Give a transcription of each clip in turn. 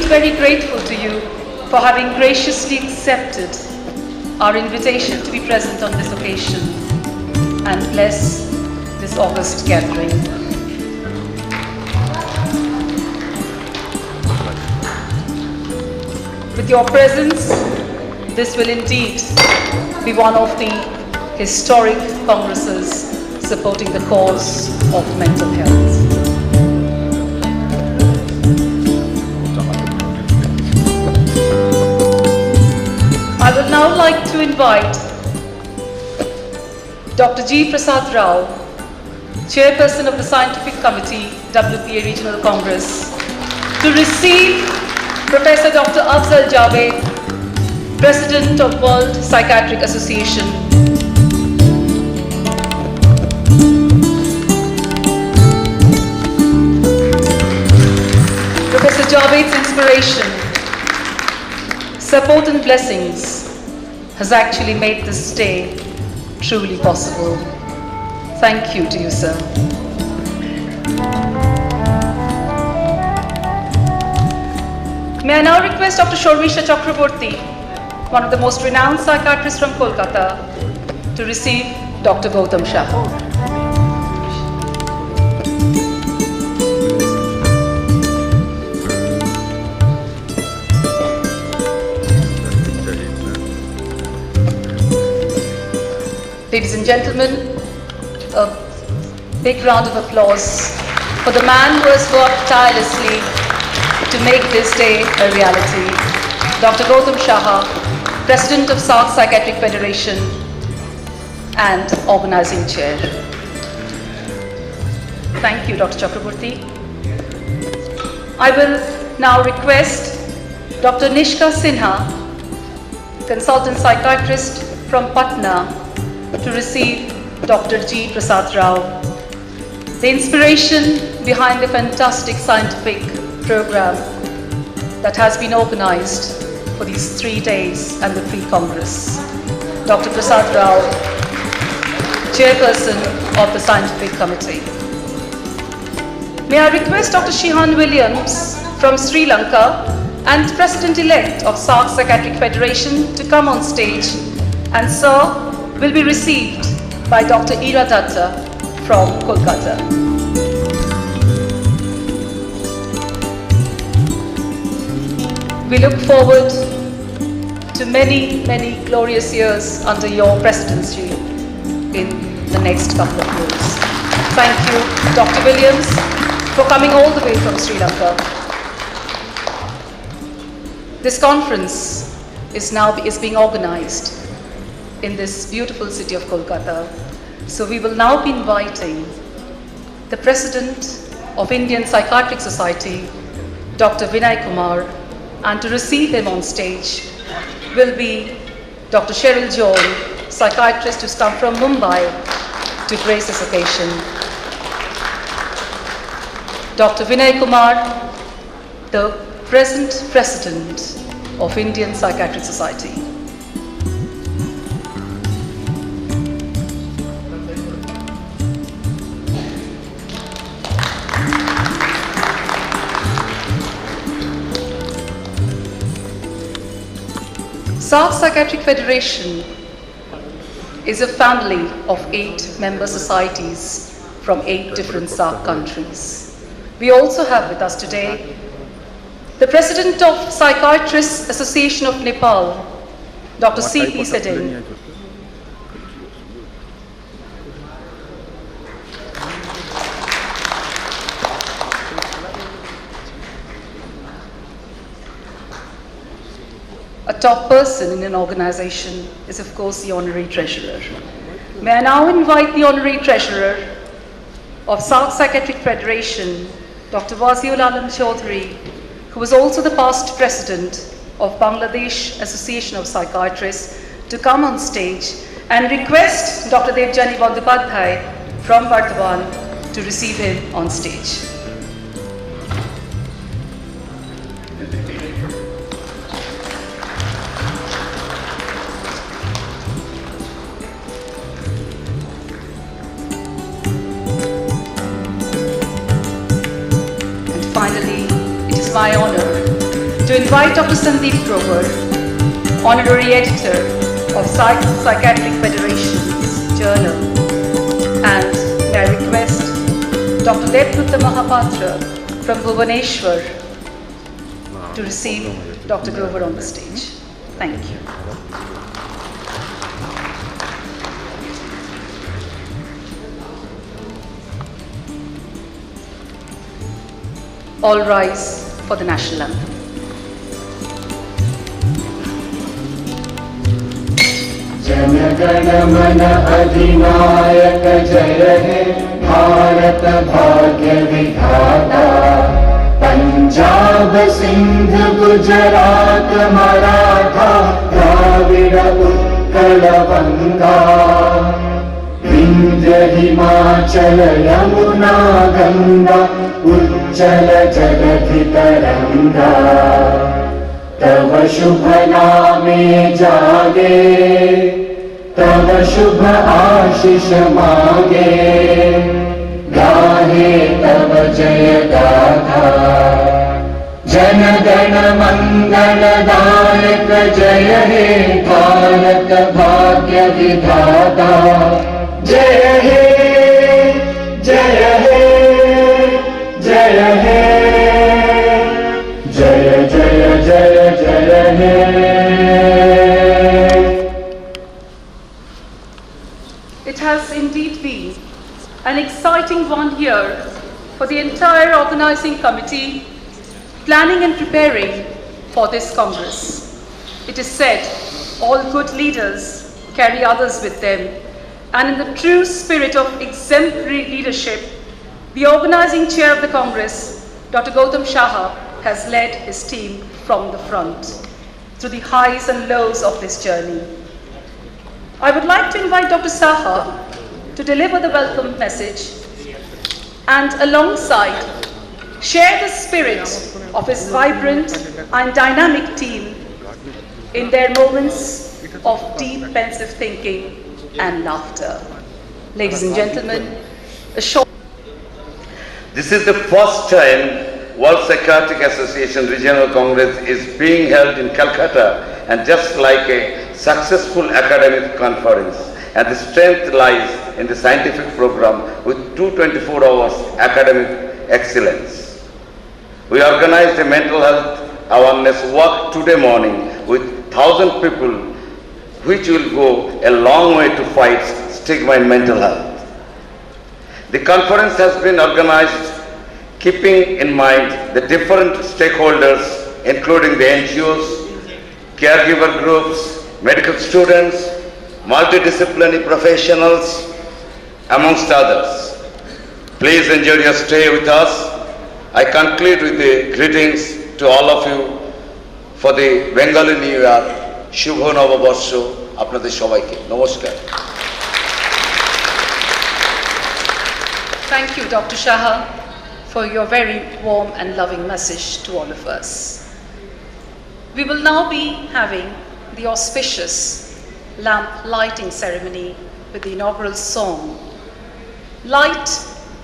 feel very grateful to you for having graciously accepted our invitation to be present on this occasion and bless this august gathering. With your presence, this will indeed be one of the historic congresses supporting the cause of mental health. I would now like to invite Dr. G. Prasad Rao, Chairperson of the Scientific Committee, WPA Regional Congress, to receive Professor Dr. Afzal Javed, President of World Psychiatric Association. Professor Javed's inspiration, support and blessings has actually made this day truly possible. Thank you to you, sir. May I now request Dr. Shorvisha Chakraborty, one of the most renowned psychiatrists from Kolkata, to receive Dr. Gautam Saha. Ladies and gentlemen, a big round of applause for the man who has worked tirelessly to make this day a reality, Dr. Gautam Saha, President of SAARC Psychiatric Federation and Organizing Chair. Thank you, Dr. Chakraborty. I will now request Dr. Nishka Sinha, Consultant Psychiatrist from Patna, to receive Dr. G. Prasad Rao. The inspiration behind the fantastic scientific program that has been organized for these 3 days and the pre-congress. Dr. Prasad Rao, Chairperson of the Scientific Committee. May I request Dr. Sheehan Williams from Sri Lanka and President-elect of SAARC Psychiatric Federation to come on stage, and sir will be received by Dr. Ira Datta from Kolkata. We look forward to many, many glorious years under your presidency in the next couple of years. Thank you, Dr. Williams, for coming all the way from Sri Lanka. This conference is being organized in this beautiful city of Kolkata. So we will now be inviting the President of Indian Psychiatric Society, Dr. Vinay Kumar, and to receive him on stage will be Dr. Cheryl John, psychiatrist who's come from Mumbai to grace this occasion. Dr. Vinay Kumar, the present President of Indian Psychiatric Society. SAARC Psychiatric Federation is a family of 8 member societies from 8 different SAARC countries. We also have with us today the President of Psychiatrists Association of Nepal, Dr. C.P. Sedain. A top person in an organization is, of course, the Honorary Treasurer. May I now invite the Honorary Treasurer of SAARC Psychiatric Federation, Dr. Waziul Chowdhury, who was also the past President of Bangladesh Association of Psychiatrists, to come on stage and request Dr. Devjani Bandyopadhyay from Bardhaman to receive him on stage. Finally, it is my honor to invite Dr. Sandeep Grover, Honorary Editor of Psychiatric Federation's Journal, and may I request Dr. Devdutta Mahapatra from Bhubaneswar to receive Dr. Grover on the stage. Thank you. All rise for the national anthem. Jana Gana मन अधिनायक जय हे भारत भाग्य विधाता पंजाब सिंध गुजरात मराठा द्राविड़ उत्कल बंगा विंध्य हिमाचल यमुना गंगा उच्चल जलधि तरंगा तव शुभ नामे जागे तव शुभ आशीष मांगे गाहे तव जय गाथा जन गण मंगल दायक जय हे भारत भाग्य विधाता जय हे जय हे जय हे जय जय जय जय हे. It has indeed been an exciting 1 year for the entire organizing committee, planning and preparing for this Congress. It is said, all good leaders carry others with them, and in the true spirit of exemplary leadership, the organizing chair of the Congress, Dr. Gautam Saha, has led his team from the front through the highs and lows of this journey. I would like to invite Dr. Saha to deliver the welcome message and alongside share the spirit of his vibrant and dynamic team in their moments of deep pensive thinking and laughter. Ladies and gentlemen, a short... This is the first time World Psychiatric Association Regional Congress is being held in Kolkata, and just like a successful academic conference, and the strength lies in the scientific program with 224 hours academic excellence. We organized a mental health awareness walk today morning with 1,000 people, which will go a long way to fight stigma in mental health. The conference has been organized keeping in mind the different stakeholders, including the NGOs, caregiver groups, medical students, multidisciplinary professionals, amongst others. Please enjoy your stay with us. I conclude with the greetings to all of you for the Bengali New Year. Shubho Noboborsho, আপনাদের সবাইকে নমস্কার. Thank you, Dr. Saha, for your very warm and loving message to all of us. We will now be having the auspicious lamp lighting ceremony with the inaugural song. Light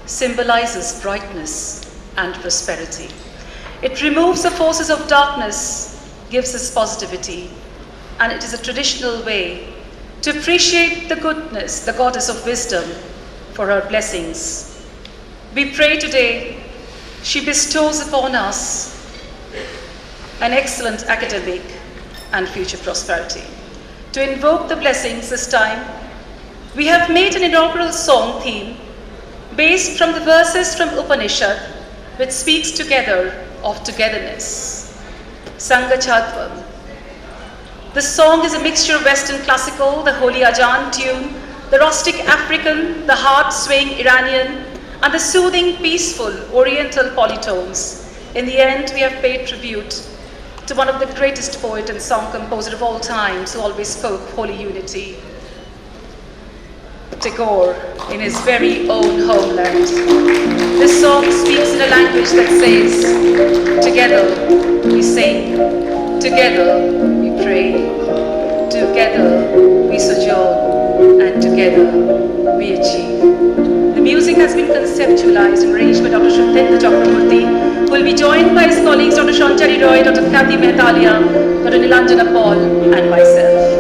symbolizes brightness and prosperity. It removes the forces of darkness, gives us positivity, and it is a traditional way to appreciate the goodness, the goddess of wisdom, for her blessings. We pray today she bestows upon us an excellent academic and future prosperity. To invoke the blessings this time, we have made an inaugural song theme based from the verses from Upanishad, which speaks together of togetherness. Sangachadvam. The song is a mixture of Western classical, the holy Ajan tune, the rustic African, the heart-swaying Iranian, and the soothing, peaceful Oriental polytones. In the end, we have paid tribute to one of the greatest poet and song composer of all times who always spoke holy unity, Tagore, in his very own homeland. This song speaks in a language that says, together we sing, together we pray, together we sojourn, and together we achieve. The music has been conceptualized and arranged by Dr. Shatendra Chakraborty, who will be joined by his colleagues Dr. Shanchari Roy, Dr. Kathy Mehtalia, Dr. Nilanjana Paul, and myself.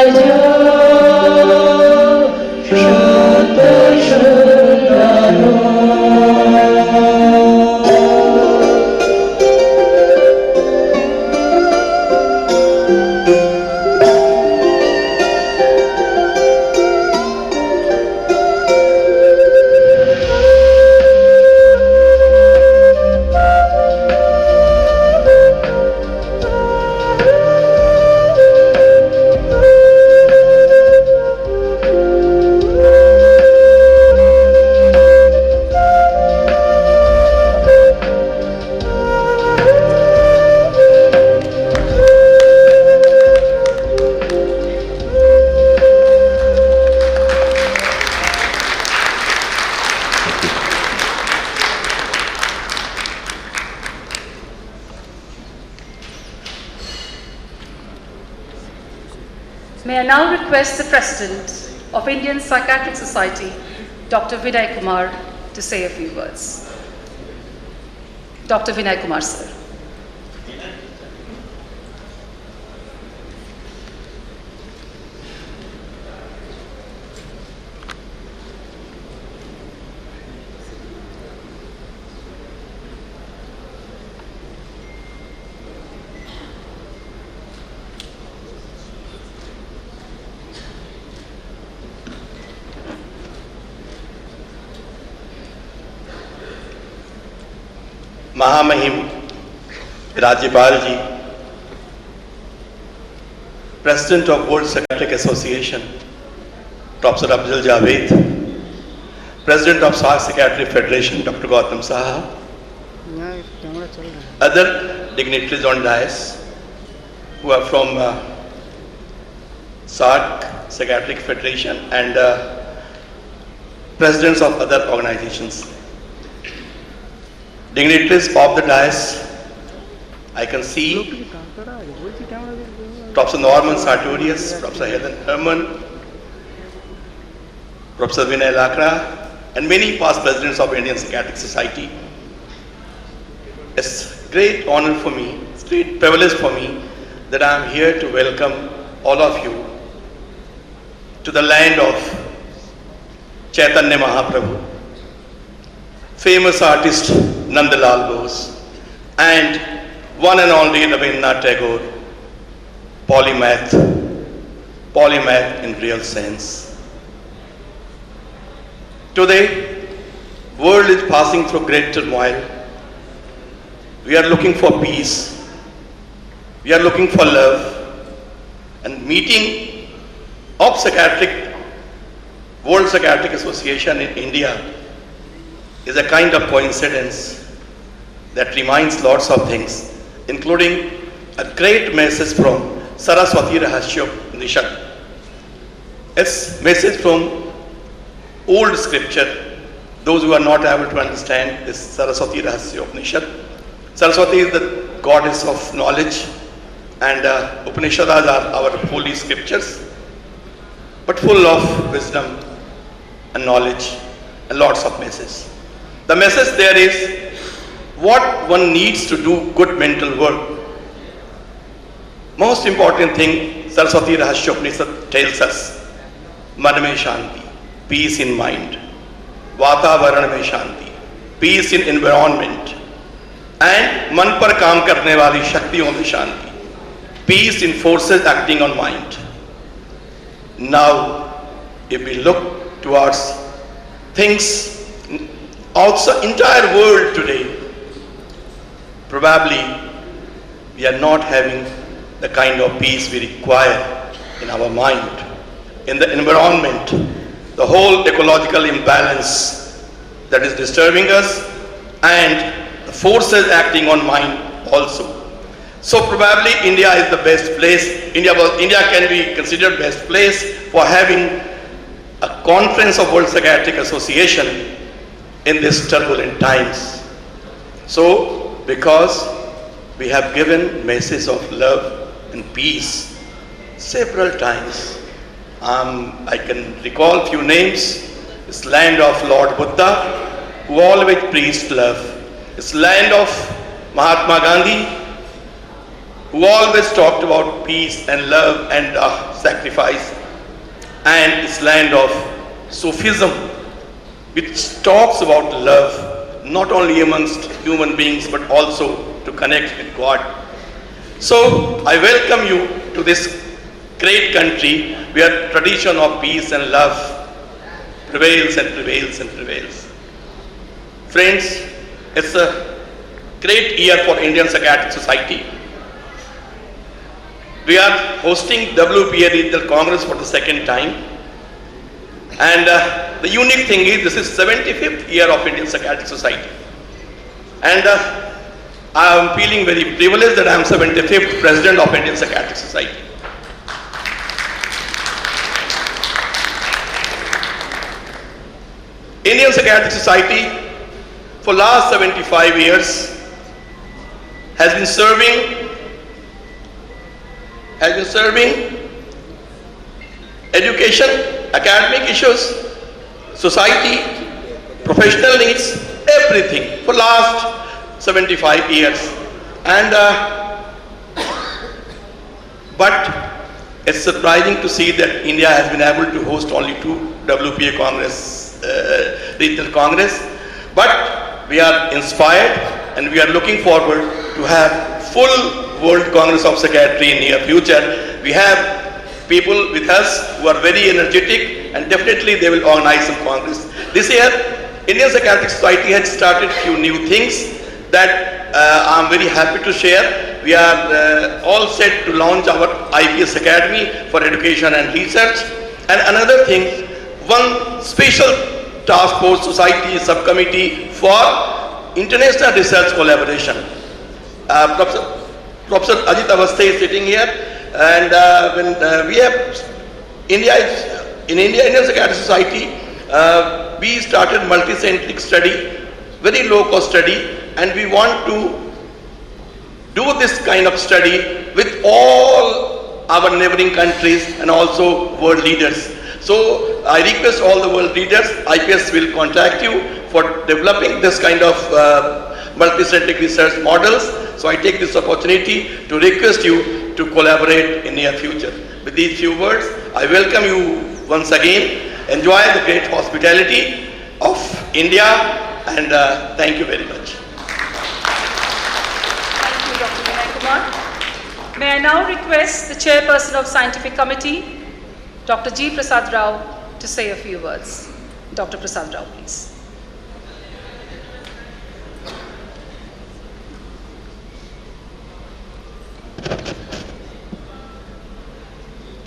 Rajo May I now request the President of Indian Psychiatric Society, Dr. Vinay Kumar, to say a few words. Dr. Vinay Kumar, sir. महामहिम राज्यपाल जी, President of World Psychiatric Association, Professor Afzal Javed, President of SAARC Psychiatric Federation, Dr. Gautam, Saha, other dignitaries on dais who are from SAARC Psychiatric Federation and presidents of other organizations. Dignitaries of the dais, I can see Professor Norman Sartorius, Professor Heather Herman, Professor Vinay Lakra, and many past presidents of Indian Psychiatric Society. It's a great honor for me, it's a great privilege for me that I am here to welcome all of you to the land of Chaitanya Mahaprabhu, famous artist Nandalal Bose, and one and only Rabindranath Tagore, polymath in real sense. Today, world is passing through great turmoil. We are looking for peace. We are looking for love. And meeting of World Psychiatric Association in India is a kind of coincidence that reminds lots of things, including a great message from Saraswati Rahasya Upanishad. It's message from old scripture. Those who are not able to understand this Saraswati Rahasya Upanishad. Saraswati is the goddess of knowledge, and Upanishads are our holy scriptures, but full of wisdom and knowledge and lots of messages. The message there is what one needs to do good mental work. Most important thing, Saraswati Rahasya Upanishad tells us, Man mein shanti, peace in mind, Vatavaran mein shanti, peace in environment, and Man par kaam karne wali shaktiyon mein shanti, peace in forces acting on mind. Now, if we look towards things, also entire world today, probably we are not having the kind of peace we require in our mind, in the environment, the whole ecological imbalance that is disturbing us, and the forces acting on mind also. So probably India is the best place. India can be considered best place for having a conference of World Psychiatric Association in these turbulent times. So, because we have given message of love and peace several times, I can recall few names. It's land of Lord Buddha, who always preached love. It's land of Mahatma Gandhi, who always talked about peace and love and sacrifice. And it's land of Sufism, which talks about love, not only amongst human beings, but also to connect with God. So I welcome you to this great country where tradition of peace and love prevails and prevails and prevails. Friends, it's a great year for Indian Psychiatric Society. We are hosting WPA Regional Congress for the second time. And the unique thing is this is 75th year of Indian Psychiatric Society. And I am feeling very privileged that I am 75th President of Indian Psychiatric Society. Indian Psychiatric Society for last 75 years has been serving education, academic issues, society, professional needs, everything for last 75 years. And but it's surprising to see that India has been able to host only 2 WPA Congress, regional Congress. But we are inspired and we are looking forward to have full World Congress of Psychiatry in near future. We have people with us who are very energetic and definitely they will organize some Congress. This year, Indian Psychiatric Society has started few new things that I'm very happy to share. We are all set to launch our IPS Academy for Education and Research. And another thing, one special task force society subcommittee for international research collaboration. Professor Ajit Avasthe is sitting here, and when we have Indian Psychiatric Society, we started multi-centric study, very low-cost study, and we want to do this kind of study with all our neighboring countries and also world leaders. So I request all the world leaders, IPS will contact you for developing this kind of multi-centric research models. So I take this opportunity to request you to collaborate in near future. With these few words, I welcome you once again. Enjoy the great hospitality of India, and thank you very much. Thank you, Dr. Vinay Kumar. May I now request the Chairperson of Scientific Committee, Dr. G. Prasad Rao, to say a few words. Dr. Prasad Rao, please.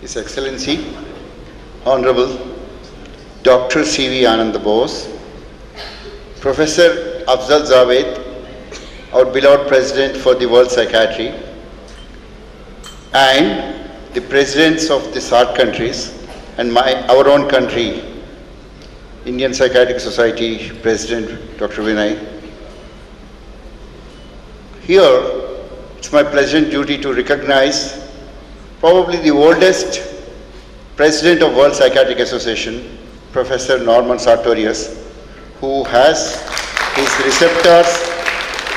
His Excellency, Honorable Dr. C.V. Ananda Bose, Professor Afzal Javed, our beloved President for the World Psychiatry, and the Presidents of the SAARC countries, and our own country, Indian Psychiatric Society President Dr. Vinay. Here, it's my pleasant duty to recognize probably the oldest President of World Psychiatric Association, Professor Norman Sartorius, who has his receptors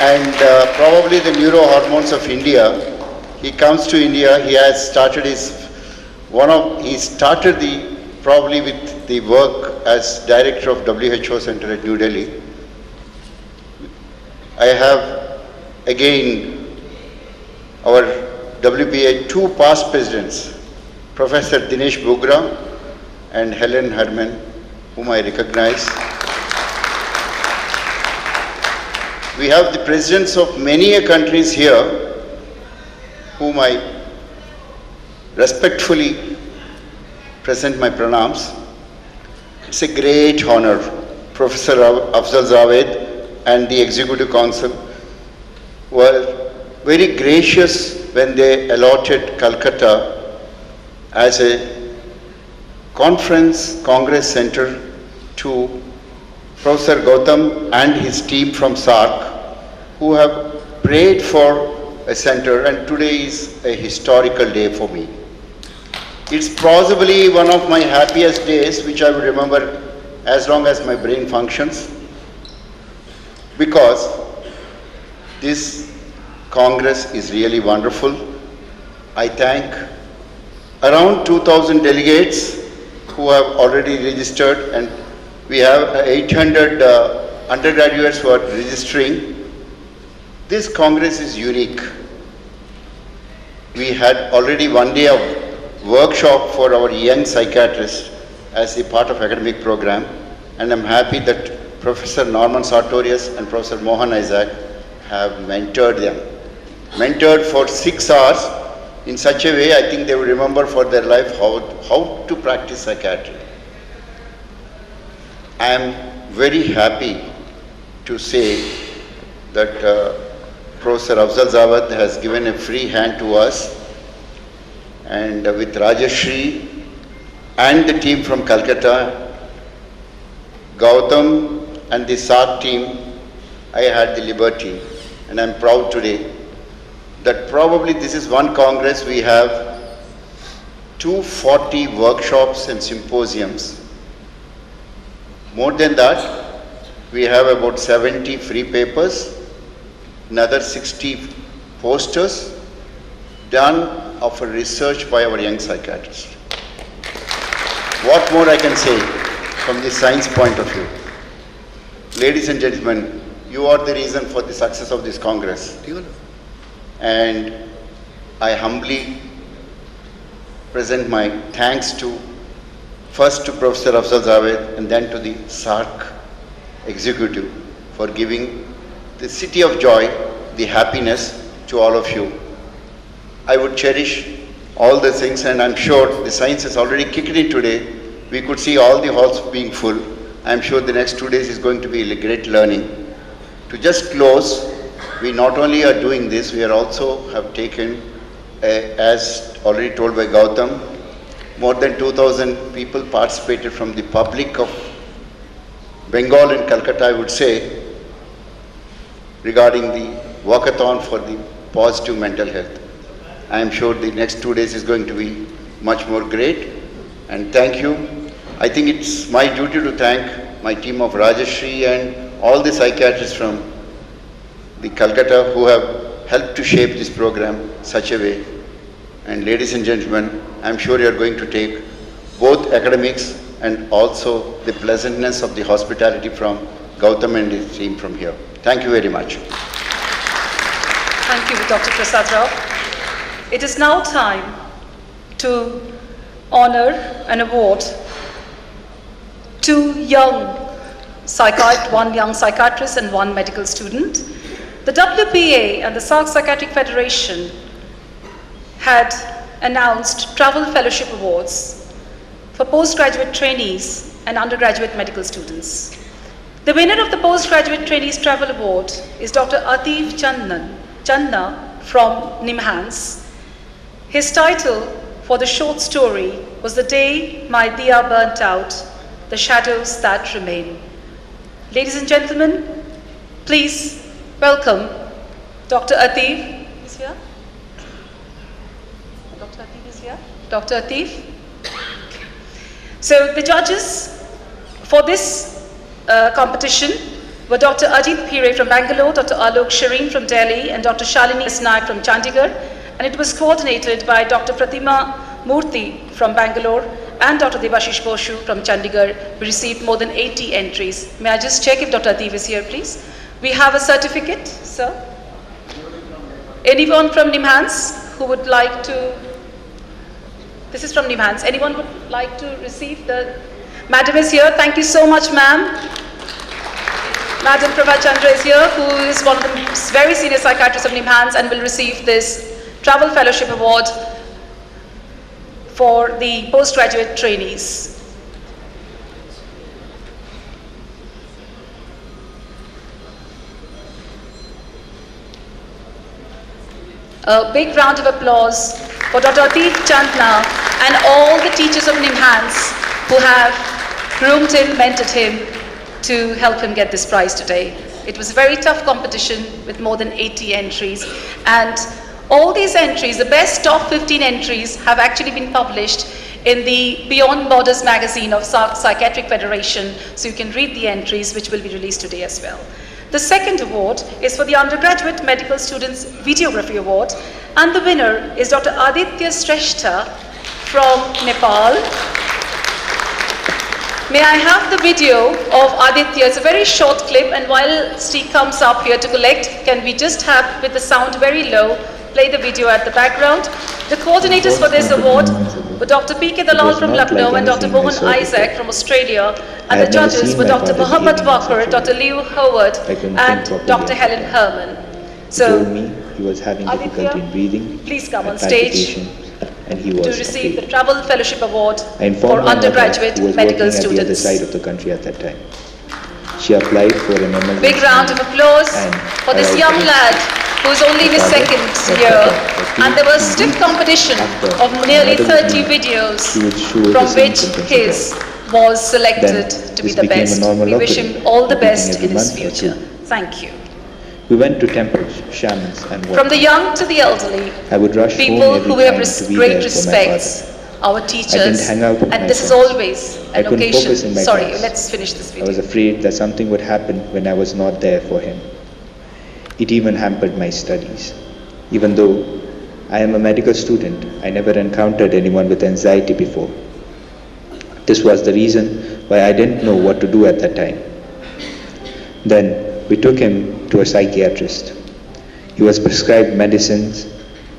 and probably the neurohormones of India. He comes to India, he has started probably with the work as Director of WHO Center at New Delhi. I have again our WPA 2 past presidents, Professor Dinesh Bogra and Helen Herman, whom I recognize. We have the presidents of many countries here, whom I respectfully present my pranams. It's a great honor. Professor Afzal Javed and the Executive Council were very gracious when they allotted Kolkata as a congress center to Professor Gautam and his team from SAARC, who have prayed for a center, and today is a historical day for me. It's possibly one of my happiest days, which I will remember as long as my brain functions, because this Congress is really wonderful. I thank around 2,000 delegates who have already registered, and we have 800 undergraduates who are registering. This Congress is unique. We had already one day of workshop for our young psychiatrists as a part of academic program, and I'm happy that Professor Norman Sartorius and Professor Mohan Isaac have mentored them. Mentored for 6 hours in such a way I think they will remember for their life how to practice psychiatry. I am very happy to say that Professor Afzal Javed has given a free hand to us, and with Rajashree and the team from Kolkata, Gautam and the SAARC team, I had the liberty, and I am proud today that probably this is one Congress we have 240 workshops and symposiums. More than that, we have about 70 free papers, another 60 posters done of a research by our young psychiatrists. What more I can say from the science point of view? Ladies and gentlemen, you are the reason for the success of this Congress. And I humbly present my thanks to first to Professor Afzal Javed and then to the SAARC executive for giving the city of joy, the happiness to all of you. I would cherish all the things, and I'm sure the science has already kicked in today. We could see all the halls being full. I'm sure the next 2 days is going to be a great learning. To just close, we not only are doing this, we are also have taken, as already told by Gautam, more than 2,000 people participated from the public of Bengal and Kolkata, I would say, regarding the walkathon for the positive mental health. I am sure the next 2 days is going to be much more great, and thank you. I think it's my duty to thank my team of Rajashree and all the psychiatrists from the Kolkata who have helped to shape this program such a way. And ladies and gentlemen, I'm sure you're going to take both academics and also the pleasantness of the hospitality from Gautam and his team from here. Thank you very much. Thank you, Dr. Prasad Rao. It is now time to honor and award one young psychiatrist and one medical student. The WPA and the SAARC Psychiatric Federation had announced Travel Fellowship Awards for postgraduate trainees and undergraduate medical students. The winner of the Postgraduate Trainees Travel Award is Dr. Atif Channa from Nimhans. His title for the short story was The Day My Diya Burnt Out, The Shadows That Remain. Ladies and gentlemen, please welcome Dr. Atif. Is here? Dr. Atif is here? Dr. Atif? So the judges for this competition were Dr. Ajit Pire from Bangalore, Dr. Alok Shireen from Delhi, and Dr. Shalini Naik from Chandigarh, and it was coordinated by Dr. Pratima Murthy from Bangalore and Dr. Debashish Boshu from Chandigarh. We received more than 80 entries. May I just check if Dr. Atif is here, please? We have a certificate, sir. Anyone from Nimhans who would like to? This is from Nimhans. Anyone would like to receive the? Madam is here. Thank you so much, ma'am. Madam Prabha Chandra is here, who is one of the very senior psychiatrists of Nimhans and will receive this Travel Fellowship Award for the postgraduate trainees. A big round of applause for Dr. Atif Chandna and all the teachers of Nimhans who have groomed him, mentored him to help him get this prize today. It was a very tough competition with more than 80 entries, and all these entries, the best top 15 entries, have actually been published in the Beyond Borders magazine of SAARC Psychiatric Federation, so you can read the entries, which will be released today as well. The second award is for the Undergraduate Medical Students Videography Award, and the winner is Dr. Aditya Shrestha from Nepal. May I have the video of Aditya? It's a very short clip, and while Steve comes up here to collect, can we just have, with the sound very low, play the video at the background? The coordinators for this award were Dr. P.K. Dalal from Lucknow and Dr. Mohan Isaac from Australia, and the judges were Dr. Mohammed Walker, Dr. Leo Howard, and Dr. Helen Herman. So, he was having difficulty in breathing, please come on stage and he was to receive the Travel Fellowship Award I informed for my mother, undergraduate who was medical working at the other students. side of the country at that time. She applied for an emergency. Big round of applause and for this young lad who's only in his second year, and there was stiff competition of nearly 30 videos from which his was selected to be the best. We wish him all the best in his future. Thank you. We went to temples, shamans and From the young to the elderly, I would rush people home every who have time to be great there for my respects father. our I teachers, didn't hang out with and my this is friends. always I an couldn't occasion. focus in my Sorry, class. let's finish this I video. was afraid that something would happen when I was not there for him. It even hampered my studies. Even though I am a medical student, I never encountered anyone with anxiety before. This was the reason why I didn't know what to do at that time. Then we took him to a psychiatrist. He was prescribed medicines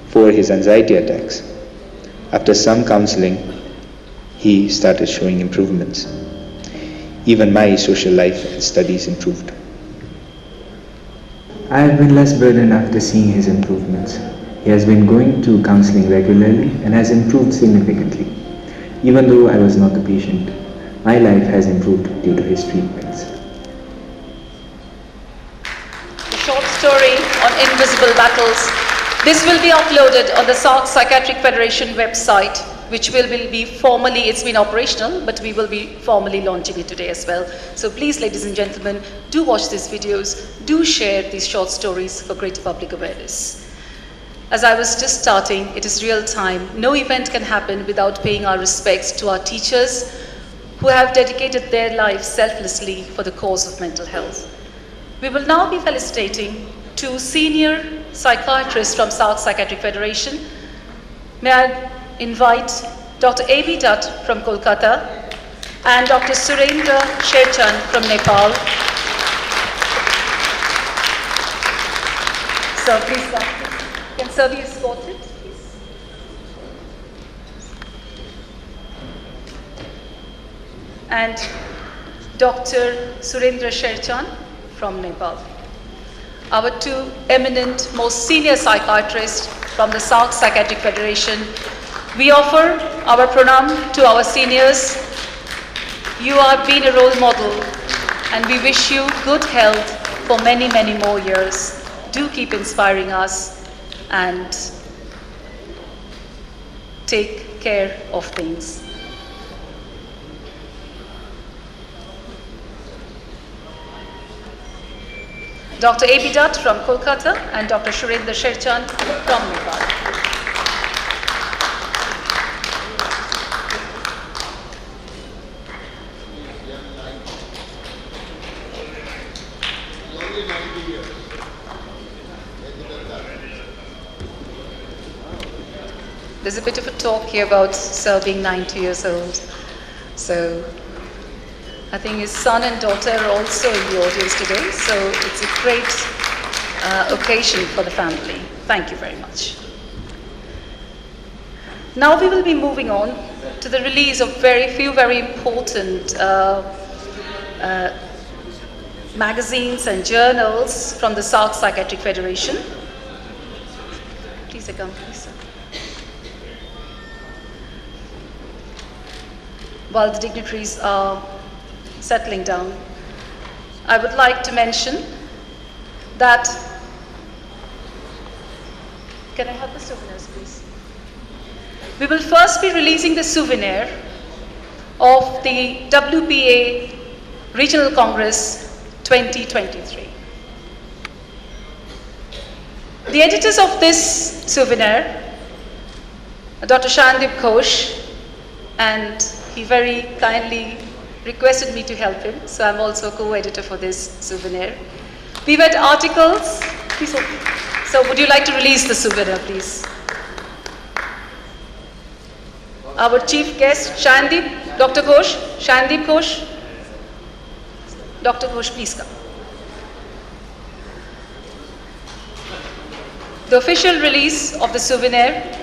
for his anxiety attacks. After some counseling, he started showing improvements. Even my social life and studies improved. I have been less burdened after seeing his improvements. He has been going to counseling regularly and has improved significantly. Even though I was not the patient, my life has improved due to his treatments. The short story on invisible battles. This will be uploaded on the SAARC Psychiatric Federation website, which will be formally, it's been operational, but we will be formally launching it today as well. So please, ladies and gentlemen, do watch these videos, do share these short stories for greater public awareness. As I was just starting, it is real time. No event can happen without paying our respects to our teachers who have dedicated their lives selflessly for the cause of mental health. We will now be felicitating two senior psychiatrists from SAARC Psychiatric Federation. May I invite Dr. A.B. Dutt from Kolkata and Dr. Surendra Sherchan from Nepal. So please, can sir be escorted, please? And Dr. Surendra Sherchan from Nepal. Our two eminent, most senior psychiatrists from the SAARC Psychiatric Federation. We offer our pranam to our seniors. You have been a role model, and we wish you good health for many, many more years. Do keep inspiring us and take care of things. Dr. A.B. Dutt from Kolkata and Dr. Surendra Sherchan from Nepal. There's a bit of a talk here about Sir being 90 years old. So I think his son and daughter are also in the audience today. So it's a great occasion for the family. Thank you very much. Now we will be moving on to the release of very important magazines and journals from the SAARC Psychiatric Federation. Please accompany, sir. While the dignitaries are settling down, I would like to mention that, can I have the souvenirs, please? We will first be releasing the souvenir of the WPA Regional Congress 2023. The editors of this souvenir are Dr. Sandeep Ghosh, and he very kindly requested me to help him, so I'm also co-editor for this souvenir. We've had articles. Please, so would you like to release the souvenir, please? Our chief guest, Sandeep, Dr. Ghosh, Sandeep Ghosh. Dr. Ghosh, please come. The official release of the souvenir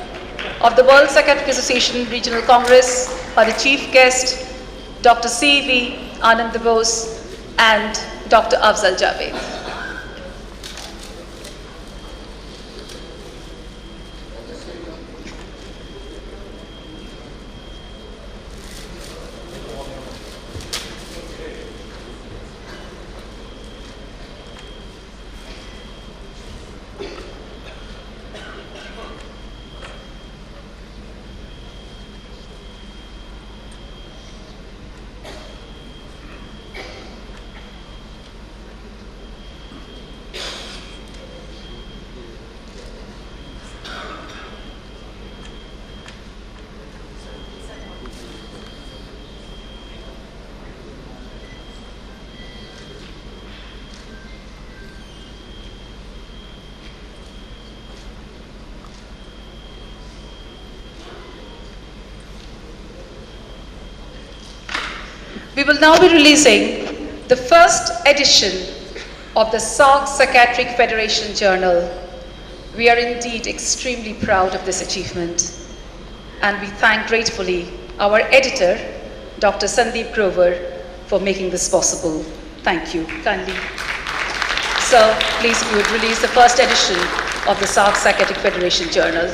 of the World Psychiatric Association Regional Congress by the chief guest, Dr. C.V. Ananda Bose and Dr. Afzal Javed. We will now be releasing the first edition of the SAARC Psychiatric Federation Journal. We are indeed extremely proud of this achievement, and we thank gratefully our editor, Dr. Sandeep Grover, for making this possible. Thank you. Kindly. Sir, please, if you would release the first edition of the SAARC Psychiatric Federation Journal.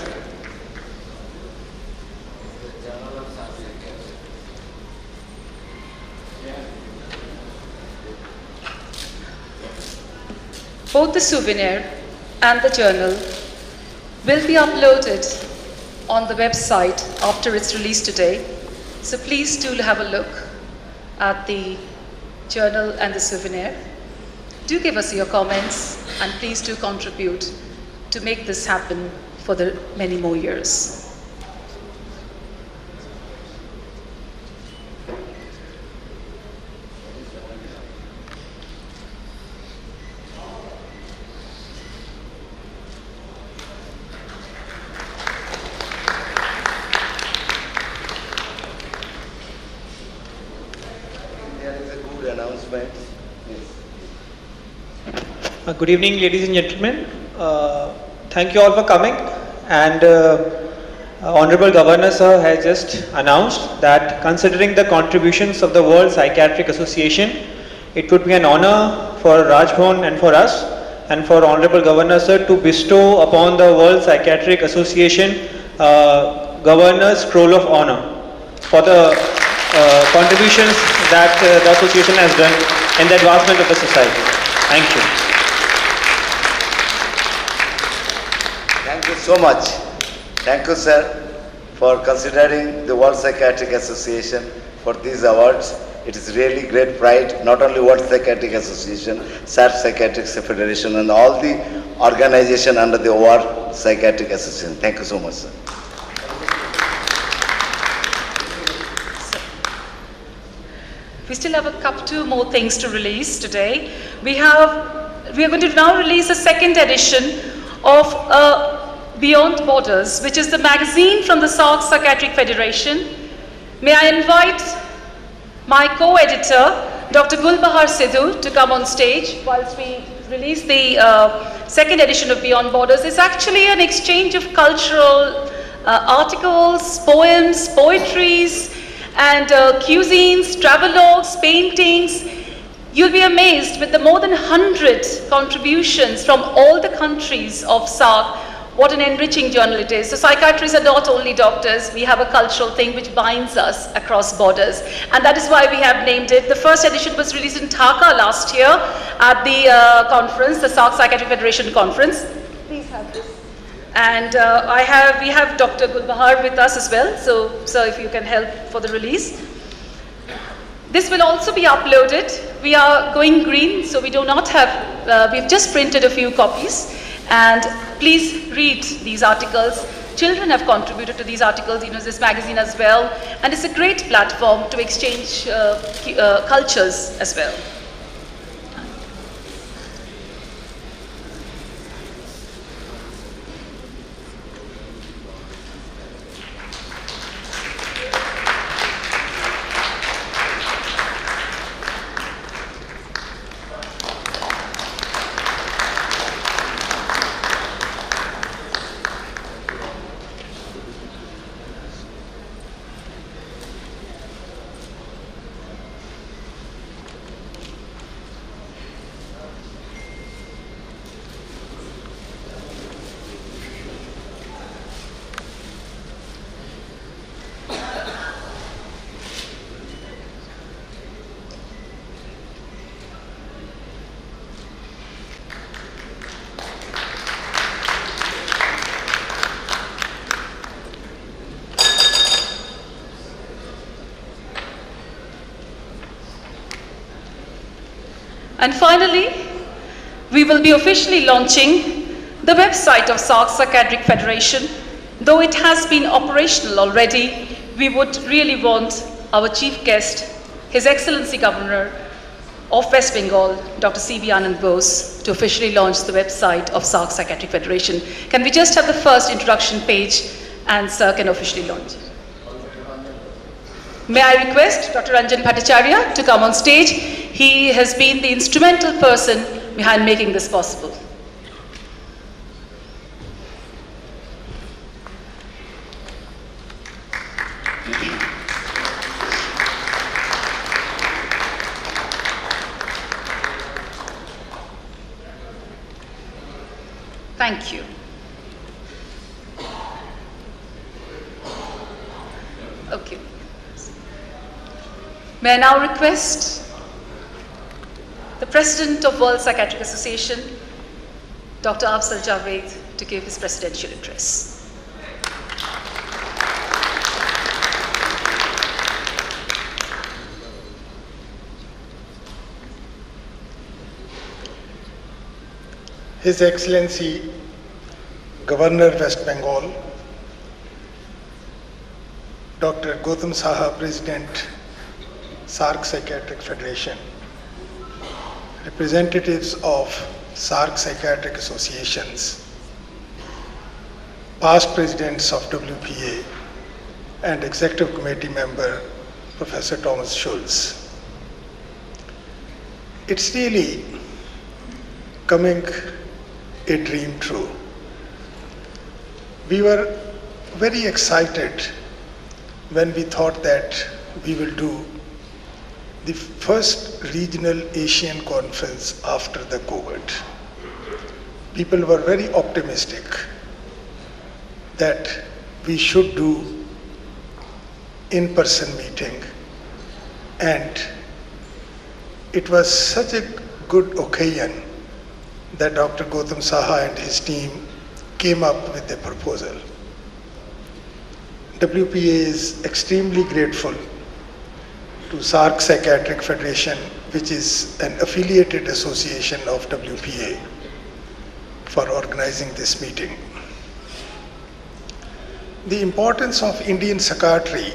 Both the souvenir and the journal will be uploaded on the website after its release today. So please do have a look at the journal and the souvenir. Do give us your comments and please do contribute to make this happen for the many more years. Good evening, ladies and gentlemen. Thank you all for coming. And Honorable Governor Sir has just announced that considering the contributions of the World Psychiatric Association, it would be an honor for Rajbhavan and for us, and for Honorable Governor Sir to bestow upon the World Psychiatric Association Governor's Scroll of Honor for the contributions that the association has done in the advancement of the society. Thank you. Thank you so much. Thank you, sir, for considering the World Psychiatric Association for these awards. It is really great pride, not only World Psychiatric Association, SAARC Psychiatric Federation, and all the organization under the World Psychiatric Association. Thank you so much, sir. We still have two more things to release today. We are going to now release a second edition of Beyond Borders, which is the magazine from the SAARC Psychiatric Federation. May I invite my co-editor, Dr. Gulbahar Sidhu, to come on stage whilst we release the second edition of Beyond Borders. It's actually an exchange of cultural articles, poems, poetries, and cuisines, travelogues, paintings. You'll be amazed with the more than 100 contributions from all the countries of SAARC. What an enriching journal it is. So psychiatrists are not only doctors, we have a cultural thing which binds us across borders. And that is why we have named it. The first edition was released in Dhaka last year at the conference, the SAARC Psychiatric Federation conference. Please have this. And we have Dr. Gulbahar with us as well, so if you can help for the release. This will also be uploaded. We are going green, so we do not have, we've just printed a few copies. And please read these articles. Children have contributed to these articles, this magazine as well. And it's a great platform to exchange cultures as well. And finally, we will be officially launching the website of SAARC Psychiatric Federation. Though it has been operational already, we would really want our chief guest, His Excellency Governor of West Bengal, Dr. C.V. Anand Bose, to officially launch the website of SAARC Psychiatric Federation. Can we just have the first introduction page and Sir can officially launch it? May I request Dr. Ranjan Bhattacharya to come on stage. He has been the instrumental person behind making this possible. Thank you. Okay. May I now request the President of World Psychiatric Association, Dr. Afzal Javed, to give his presidential address. His Excellency Governor West Bengal, Dr. Gautam Saha, President, SAARC Psychiatric Federation, representatives of SAARC Psychiatric Associations, past presidents of WPA, and Executive Committee member, Professor Thomas Schulz. It's really coming a dream true. We were very excited when we thought that we will do the first regional Asian conference after the COVID. People were very optimistic that we should do in-person meeting, and it was such a good occasion that Dr. Gautam Saha and his team came up with a proposal. WPA is extremely grateful to SAARC Psychiatric Federation, which is an affiliated association of WPA, for organizing this meeting. The importance of Indian psychiatry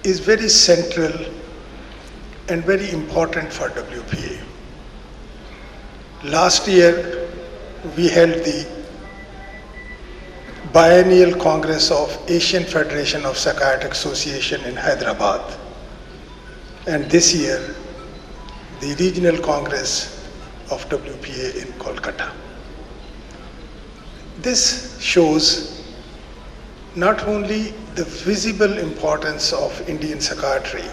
is very central and very important for WPA. Last year, we held the Biennial Congress of Asian Federation of Psychiatric Association in Hyderabad, and this year, the Regional Congress of WPA in Kolkata. This shows not only the visible importance of Indian psychiatry,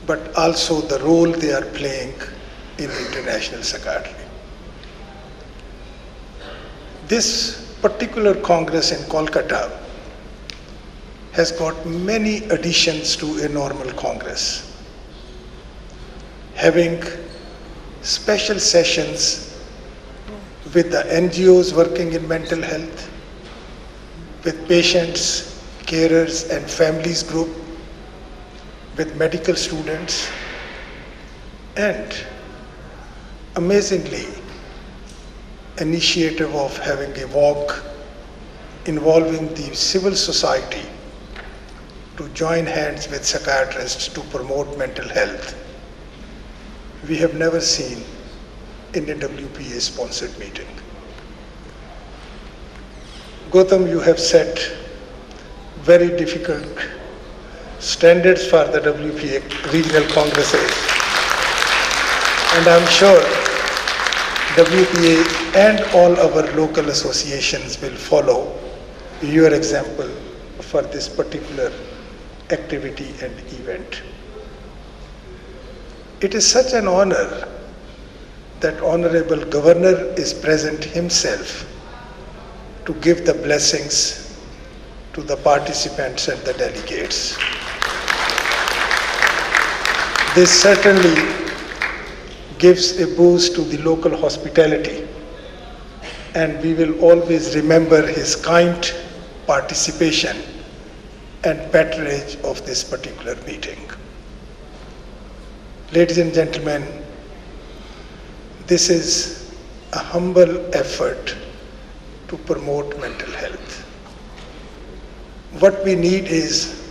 but also the role they are playing in international psychiatry. This particular Congress in Kolkata has got many additions to a normal Congress, having special sessions with the NGOs working in mental health, with patients, carers and families group, with medical students, and amazingly, initiative of having a walk involving the civil society to join hands with psychiatrists to promote mental health. We have never seen in a WPA sponsored meeting. Gautam, you have set very difficult standards for the WPA regional congresses, and I'm sure WPA and all our local associations will follow your example for this particular activity and event. It is such an honor that Honorable Governor is present himself to give the blessings to the participants and the delegates. This certainly gives a boost to the local hospitality, and we will always remember his kind participation and patronage of this particular meeting. Ladies and gentlemen, this is a humble effort to promote mental health. What we need is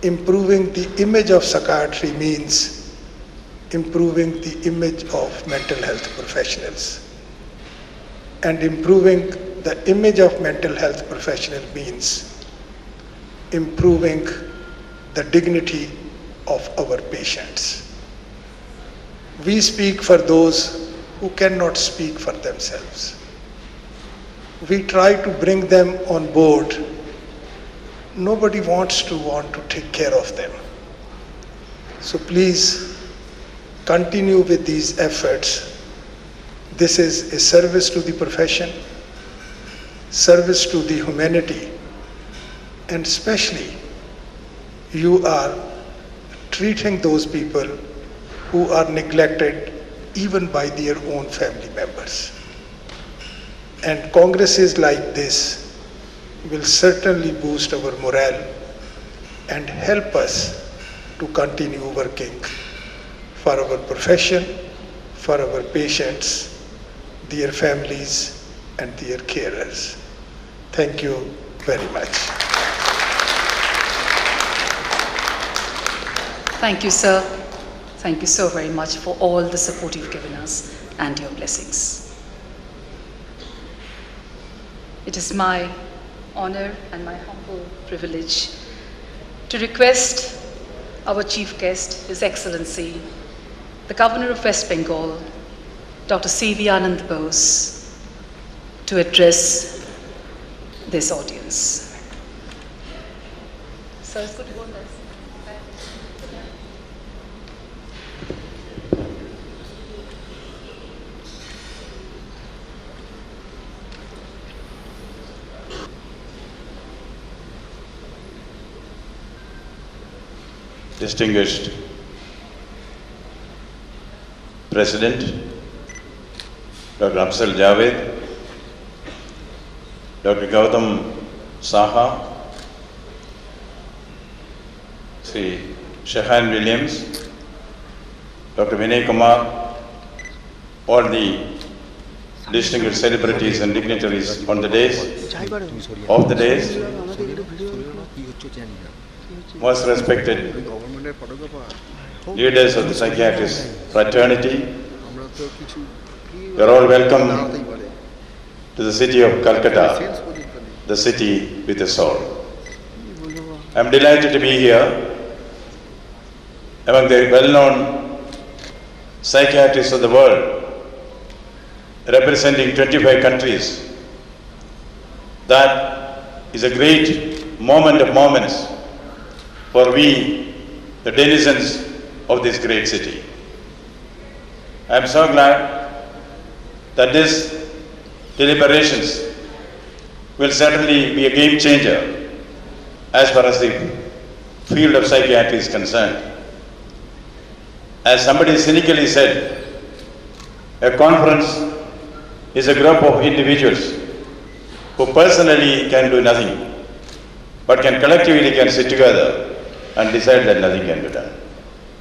improving the image of psychiatry means improving the image of mental health professionals. And improving the image of mental health professional means improving the dignity of our patients. We speak for those who cannot speak for themselves. We try to bring them on board. Nobody wants to take care of them. So please continue with these efforts. This is a service to the profession, service to the humanity, and especially you are treating those people who are neglected even by their own family members. And congresses like this will certainly boost our morale and help us to continue working for our profession, for our patients, their families, and their carers. Thank you very much. Thank you, sir. Thank you so very much for all the support you've given us and your blessings. It is my honor and my humble privilege to request our chief guest, His Excellency, the Governor of West Bengal, Dr. C.V. Ananda Bose, to address this audience. Sir, it's good to go on this. Distinguished President, Dr. Afzal Javed, Dr. Gautam Saha, Sri Sheehan Williams, Dr. Vinay Kumar, all the distinguished celebrities and dignitaries on the days, of the days, most respected leaders of the psychiatrist fraternity, you are all welcome to the city of Kolkata, the city with a soul. I am delighted to be here among the well-known psychiatrists of the world, representing 25 countries. That is a great moment of moments for we, the denizens of this great city. I am so glad that these deliberations will certainly be a game changer as far as the field of psychiatry is concerned. As somebody cynically said, a conference is a group of individuals who personally can do nothing, but can collectively sit together and decide that nothing can be done.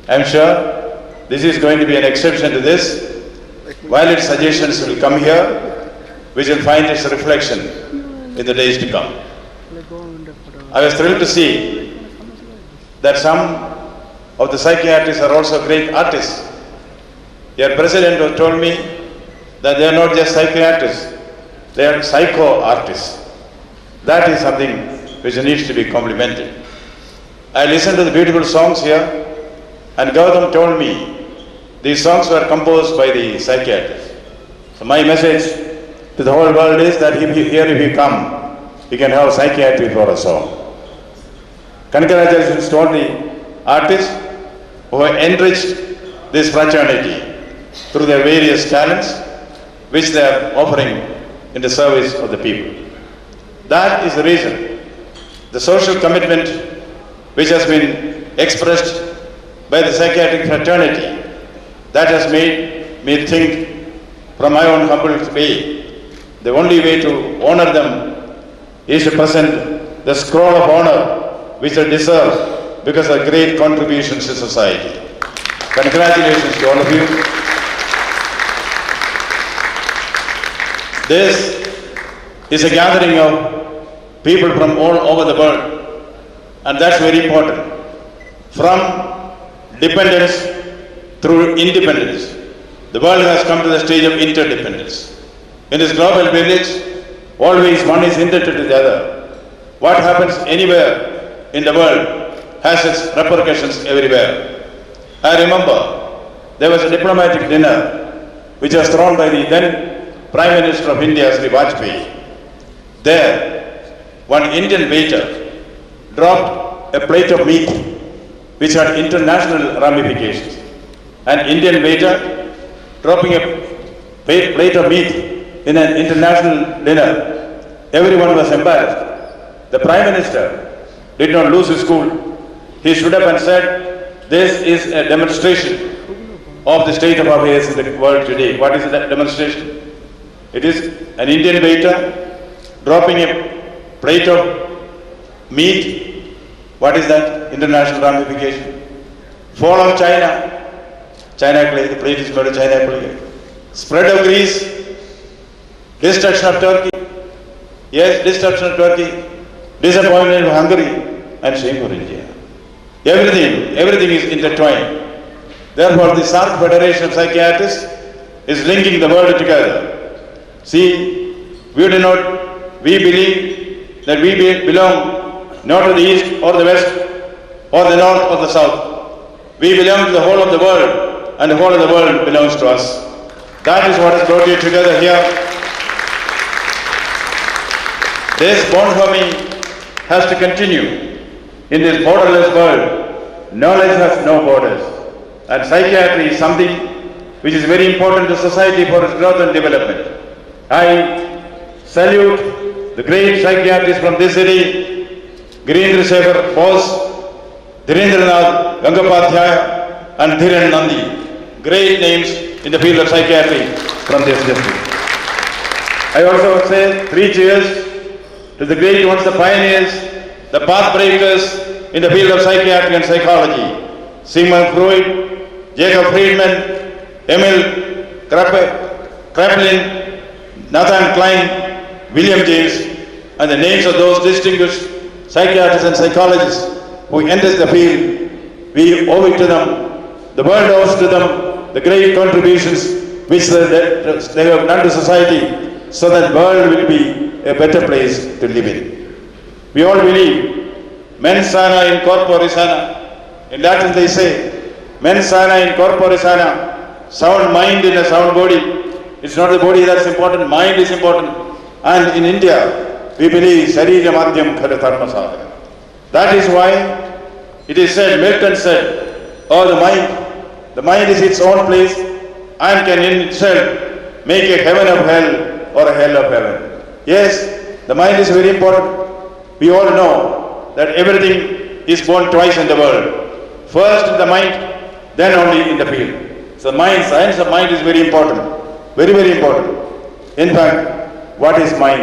I am sure this is going to be an exception to this, while its suggestions will come here, which will find its reflection in the days to come. I was thrilled to see that some of the psychiatrists are also great artists. Their president told me that they are not just psychiatrists, they are psycho-artists. That is something which needs to be complimented. I listened to the beautiful songs here, and Gautam told me these songs were composed by the psychiatrists. So my message to the whole world is that if you come, you can have psychiatry for a song. Congratulations to all the artists who have enriched this fraternity through their various talents, which they are offering in the service of the people. That is the reason, the social commitment which has been expressed by the psychiatric fraternity, that has made me think from my own humble way, the only way to honor them is to present the scroll of honor which they deserve because of great contributions to society. Congratulations to all of you. This is a gathering of people from all over the world. And that's very important. From dependence through independence, the world has come to the stage of interdependence. In this global village, always one is indebted to the other. What happens anywhere in the world has its repercussions everywhere. I remember there was a diplomatic dinner which was thrown by the then Prime Minister of India, Sri Vajpayee. There, one Indian waiter dropped a plate of meat which had international ramifications. An Indian waiter dropping a plate of meat in an international dinner. Everyone was embarrassed. The Prime Minister did not lose his cool. He stood up and said, "This is a demonstration of the state of affairs in the world today." What is that demonstration? It is an Indian waiter dropping a plate of meat. What is that? International ramification. Fall of China. China clay, the plate is made of China clay. Spread of Greece. Destruction of Turkey. Yes, destruction of Turkey. Disappointment of Hungary and shame for India. Everything is intertwined. Therefore, the SAARC Federation of Psychiatrists is linking the world together. See, we believe that we belong not to the east or the west or the north or the south. We belong to the whole of the world, and the whole of the world belongs to us. That is what has brought you together here. This bond for me has to continue in this borderless world. Knowledge has no borders, and psychiatry is something which is very important to society for its growth and development. I salute the great psychiatrists from this city, Girendra Shekhar, Bose, Dhirendranath, Gangapadhyaya and Dhiren Nandi. Great names in the field of psychiatry from this district. I also say 3 cheers to the great ones, the pioneers, the path breakers in the field of psychiatry and psychology. Sigmund Freud, Jacob Friedman, Emil Kraepelin, Nathan Klein, William James, and the names of those distinguished psychiatrists and psychologists who entered the field. We owe it to them. The world owes to them the great contributions which they have done to society, so that the world will be a better place to live in. We all believe, mens sana in corpore sana. In Latin they say, mens sana in corpore sana. Sound mind in a sound body. It's not the body that's important, mind is important. And in India, we believe Sharira Madhyam Khara Dharma Sadhana. That is why it is said, Milton said, oh, the mind is its own place and can in itself make a heaven of hell or a hell of heaven. Yes, the mind is very important. We all know that everything is born twice in the world. First in the mind, then only in the field. So science of mind is very important. Very, very important. In fact, what is mind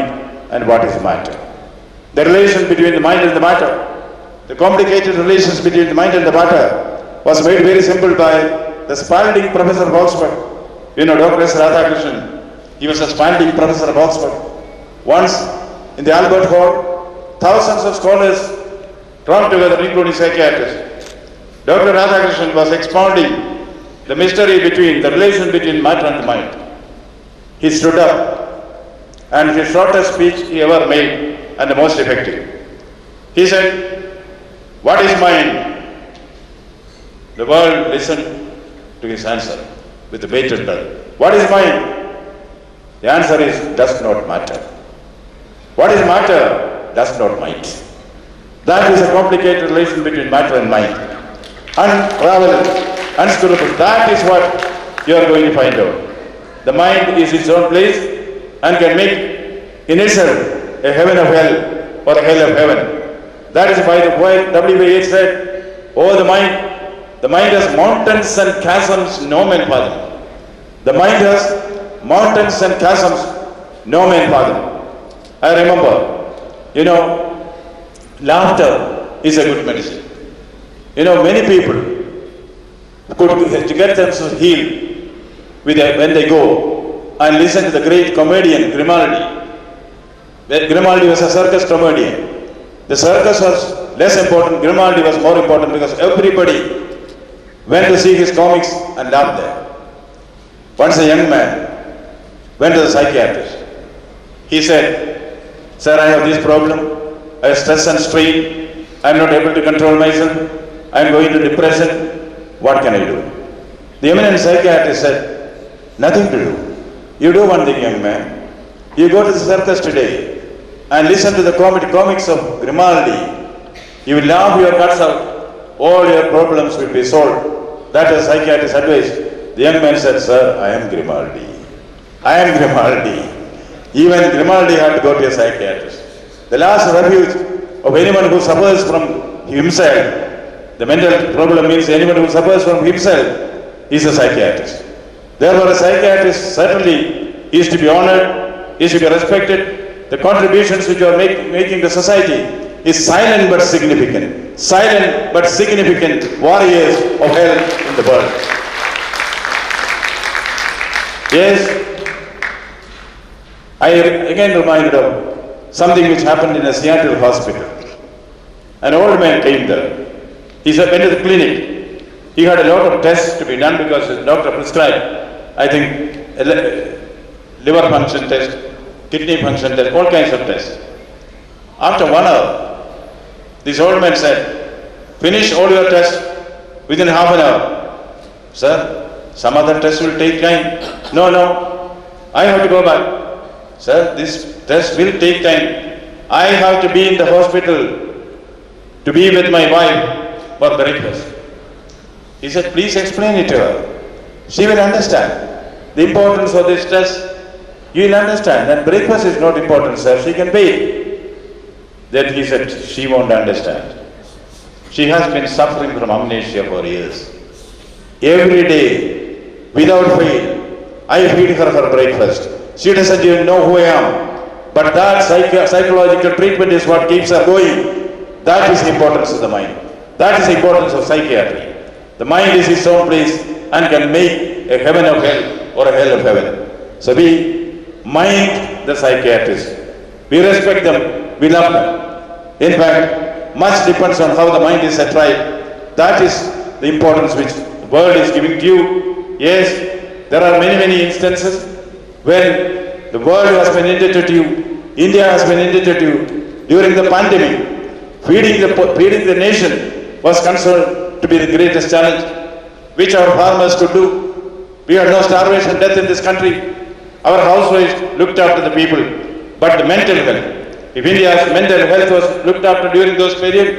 and what is matter? The relation between the mind and the matter, the complicated relations between the mind and the matter was made very simple by the Spalding professor of Oxford. You know, Dr. S. Radhakrishnan, he was a Spalding professor of Oxford. Once in the Albert Hall, thousands of scholars drawn together, including psychiatrists. Dr. Radhakrishnan was expounding the mystery between the relation between matter and the mind. He stood up, and his shortest speech he ever made, and the most effective. He said, "What is mind?" The world listened to his answer with a bated breath. What is mind? The answer is, does not matter. What is matter? Does not mind. That is a complicated relation between matter and mind. Unraveled, unscrupulous. That is what you are going to find out. The mind is its own place and can make in itself a heaven of hell or a hell of heaven. That is why the poet W.H. said, oh, the mind has mountains and chasms no man fathom. The mind has mountains and chasms no man fathom. I remember, laughter is a good medicine. Many people could get themselves healed when they go and listen to the great comedian Grimaldi. Grimaldi was a circus comedian. The circus was less important, Grimaldi was more important because everybody went to see his comics and laughed there. Once a young man went to the psychiatrist. He said, "Sir, I have this problem, I have stress and strain, I'm not able to control myself, I'm going to depression, what can I do? The eminent psychiatrist said, nothing to do. You do one thing, young man. You go to the circus today and listen to the comics of Grimaldi. You will laugh your guts out. All your problems will be solved. That is psychiatrist's advice. The young man said, sir, I am Grimaldi. I am Grimaldi. Even Grimaldi had to go to a psychiatrist. The last refuge of anyone who suffers from himself, the mental problem means anyone who suffers from himself is a psychiatrist. Therefore, a psychiatrist certainly is to be honored, is to be respected. The contributions which you are making to society is silent but significant. Silent but significant warriors of health in the world. Yes, I am again reminded of something which happened in a Seattle hospital. An old man came there. He went to the clinic. He had a lot of tests to be done because the doctor prescribed, I think, a liver function test, kidney function test, all kinds of tests. After 1 hour, this old man said, finish all your tests within half an hour. Sir, some other tests will take time. No, I have to go back. Sir, this test will take time. I have to be in the hospital to be with my wife for breakfast. He said, please explain it to her. She will understand the importance of this test. You will understand that breakfast is not important, sir. She can wait. Then he said, she won't understand. She has been suffering from amnesia for years. Every day, without fail, I feed her for breakfast. She doesn't even know who I am. But that psychological treatment is what keeps her going. That is the importance of the mind. That is the importance of psychiatry. The mind is its own place and can make a heaven of hell or a hell of heaven. So we mind the psychiatrists. We respect them, we love them. In fact, much depends on how the mind is set right. That is the importance which the world is giving to you. Yes, there are many instances when the world has been indebted to you, India has been indebted to you. During the pandemic, feeding the nation was considered to be the greatest challenge which our farmers could do. We had no starvation death in this country. Our housewives looked after the people. But the mental health, if India's mental health was looked after during those periods,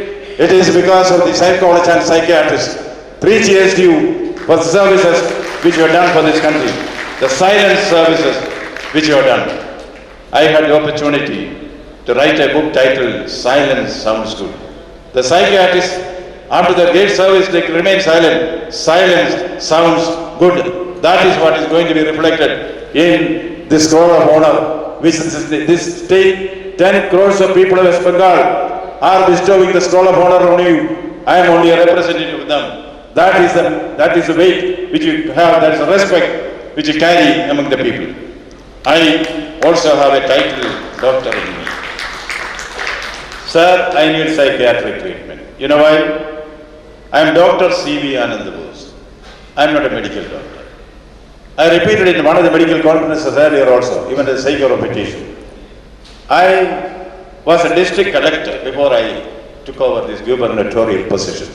it is because of the psychologists and psychiatrists. 3 cheers to you for the services which you have done for this country. The silent services which you have done. I had the opportunity to write a book titled Silence Sounds Good. The psychiatrists, after their great service, they remain silent. Silence sounds good. That is what is going to be reflected in the scroll of honor, which this state, 10 crores of people of West Bengal are bestowing the scroll of honor on you. I am only a representative of them. That is the weight which you have, that is the respect which you carry among the people. I also have a title, doctor in me. Sir, I need psychiatric treatment. You know why? I am Dr. C.V. Ananda Bose. I am not a medical doctor. I repeated it in one of the medical conferences earlier also, even as a sake of repetition. I was a district collector before I took over this gubernatorial position.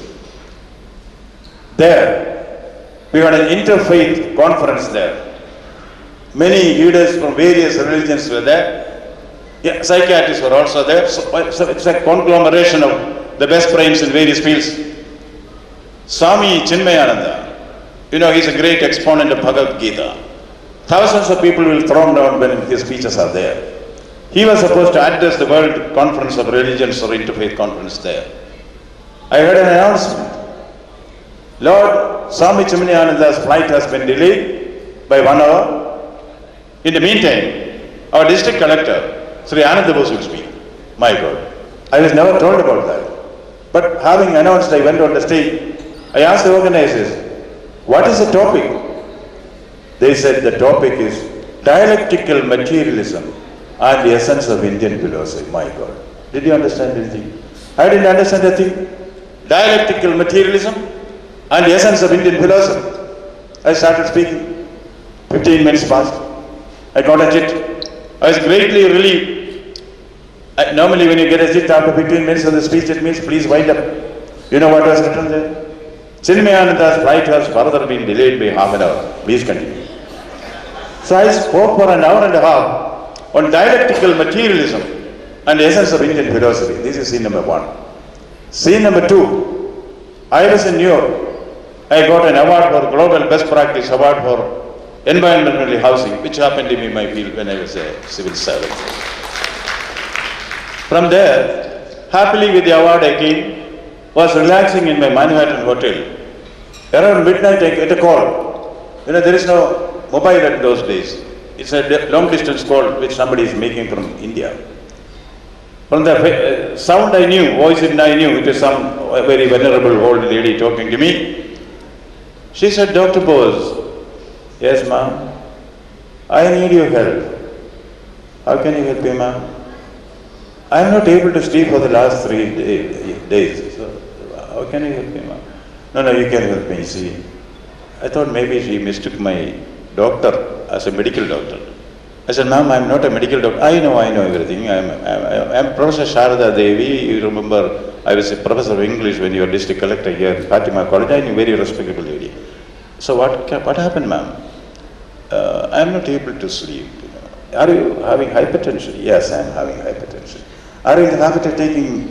There, we had an interfaith conference there. Many leaders from various religions were there. Yeah, psychiatrists were also there. So it's a conglomeration of the best brains in various fields. Swami Chinmayananda, you know, he's a great exponent of Bhagavad Gita. Thousands of people will thrown down when his speeches are there. He was supposed to address the World Conference of Religions or Interfaith Conference there. I heard an announcement. Lord, Swami Chinmayananda's flight has been delayed by 1 hour. In the meantime, our district collector, Sri Ananda Bose will speak. My God, I was never told about that. But having announced, I went on the stage. I asked the organizers, what is the topic? They said the topic is dialectical materialism and the essence of Indian philosophy. My God, did you understand anything? I didn't understand a thing. Dialectical materialism and the essence of Indian philosophy. I started speaking. 15 minutes passed. I got a jet. I was greatly relieved. Normally when you get a seat after 15 minutes of the speech, it means please wind up. You know what was written there? Chinmayananda's flight has further been delayed by half an hour. Please continue. So I spoke for an hour and a half on dialectical materialism and the essence of Indian philosophy. This is scene number 1. Scene number 2, I was in New York. I got an award for Global Best Practice Award for Environmental Housing, which happened to be my field when I was a civil servant. From there, happily with the award I came, was relaxing in my Manhattan hotel. Around midnight I get a call. You know, there is no mobile in those days. It's a long distance call which somebody is making from India. From the sound I knew, voice I knew, it was some very venerable old lady talking to me. She said, Dr. Bose, yes ma'am, I need your help. How can you help me ma'am? I am not able to sleep for the last 3 days. So how can you help me ma'am? No, you can help me, see. I thought maybe she mistook my doctor as a medical doctor. I said, ma'am, I am not a medical doctor. I know everything. I am Professor Sharada Devi. You remember, I was a professor of English when you were district collector here at Fatima College. I knew very respectable lady. So what happened, ma'am? I am not able to sleep. Are you having hypertension? Yes, I am having hypertension. Are you in the habit of taking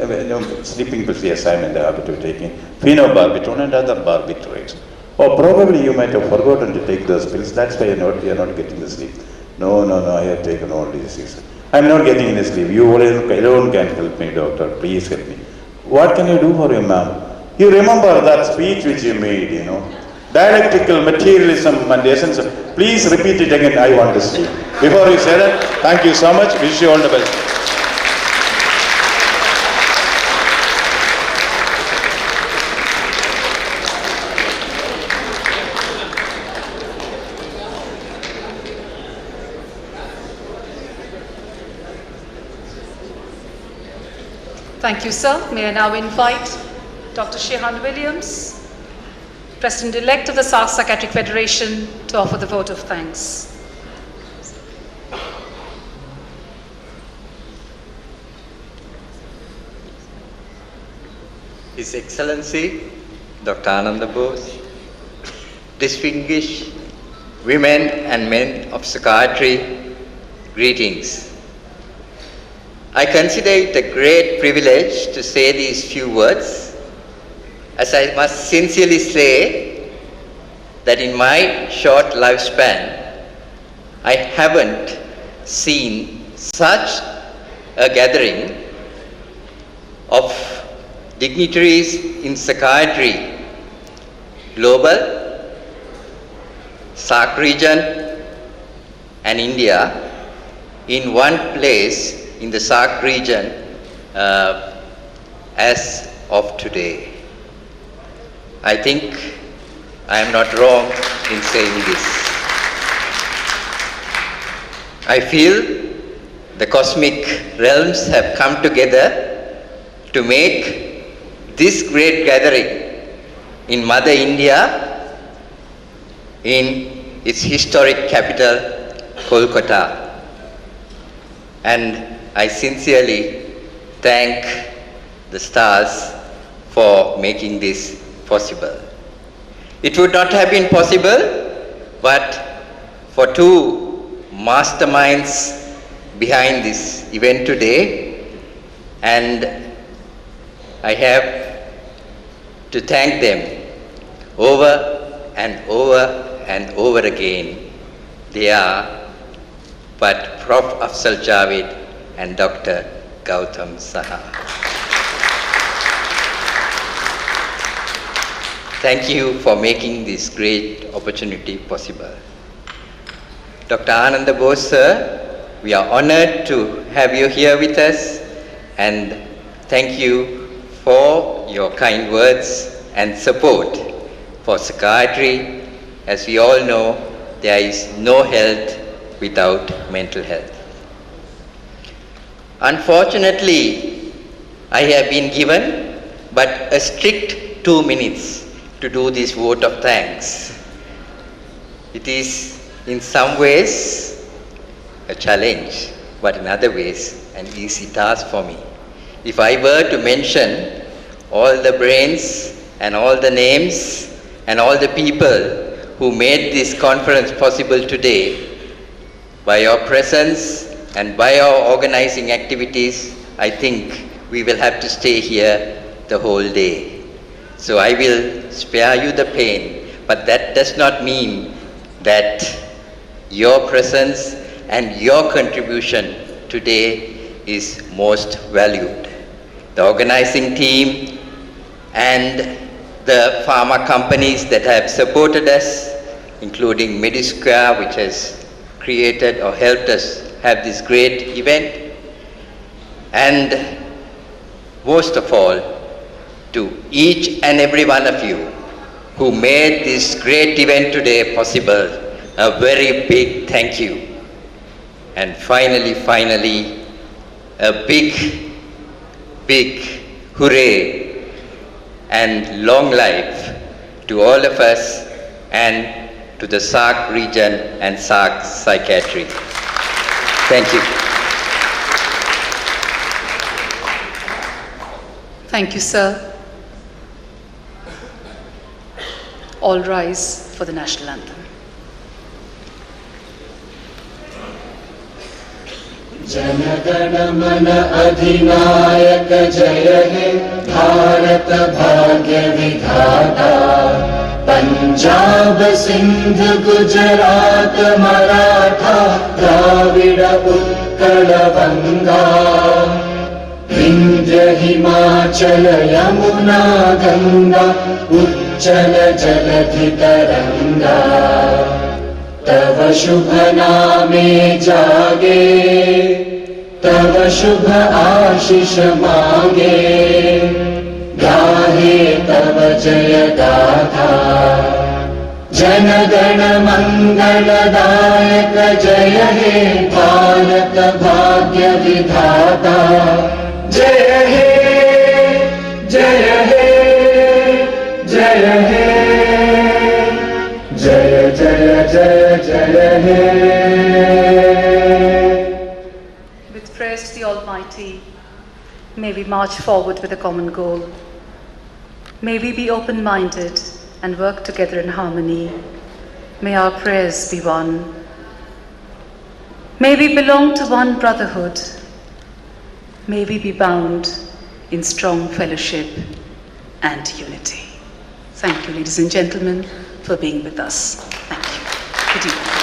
sleeping pills? Yes, I am in the habit of taking phenobarbital and other barbiturates. Or probably you might have forgotten to take those pills. That's why you are not getting the sleep. No, I have taken all these things. I am not getting any sleep. You alone can help me, doctor. Please help me. What can you do for you, ma'am? You remember that speech which you made, you know. Dialectical materialism and the essence of... Please repeat it again. I want to sleep. Before you say that, thank you so much. Wish you all the best. Thank you, sir. May I now invite Dr. Sheehan Williams, President-elect of the SAARC Psychiatric Federation, to offer the vote of thanks. His Excellency, Dr. Ananda Bose, distinguished women and men of psychiatry, greetings. I consider it a great privilege to say these few words, as I must sincerely say that in my short lifespan, I haven't seen such a gathering of dignitaries in psychiatry, global, SAARC region and India in one place in the SAARC region as of today. I think I am not wrong in saying this. I feel the cosmic realms have come together to make this great gathering in Mother India, in its historic capital, Kolkata. And I sincerely thank the stars for making this possible. It would not have been possible but for two masterminds behind this event today, and I have to thank them over and over and over again. They are but Prof. Afzal Javed and Dr. Gautam Saha. Thank you for making this great opportunity possible. Dr. Ananda Bose, sir, we are honored to have you here with us, and thank you for your kind words and support for psychiatry. As we all know, there is no health without mental health. Unfortunately, I have been given but a strict 2 minutes to do this vote of thanks. It is in some ways a challenge, but in other ways an easy task for me. If I were to mention all the brains and all the names and all the people who made this conference possible today, by your presence and by our organizing activities, I think we will have to stay here the whole day. So I will spare you the pain, but that does not mean that your presence and your contribution today is most valued. The organizing team and the pharma companies that have supported us, including Medisquare, which has created or helped us have this great event, and most of all, to each and every one of you who made this great event today possible, a very big thank you. And finally, a big hooray and long life to all of us and to the SAARC region and SAARC Psychiatry. Thank you. Thank you, sir. All rise for the national anthem. जनगण मन अधिनायक जय हे भारत भाग्य विधाता पंजाब सिंध गुजरात मराठा द्राविड़ उत्कल बंगा विंध्य हिमाचल यमुना गंगा उच्चल जलधि तरंगा तव शुभ नामे जागे तव शुभ आशीष मांगे गाहे तव जय गाथा जन गण मंगलदायक जय हे भारत भाग्य विधाता जय हे जय हे जय हे जय जय जय जय हे. With prayers to the Almighty, may we march forward with a common goal. May we be open-minded and work together in harmony. May our prayers be one. May we belong to one brotherhood. May we be bound in strong fellowship and unity. Thank you, ladies and gentlemen, for being with us. Thank you. Good evening.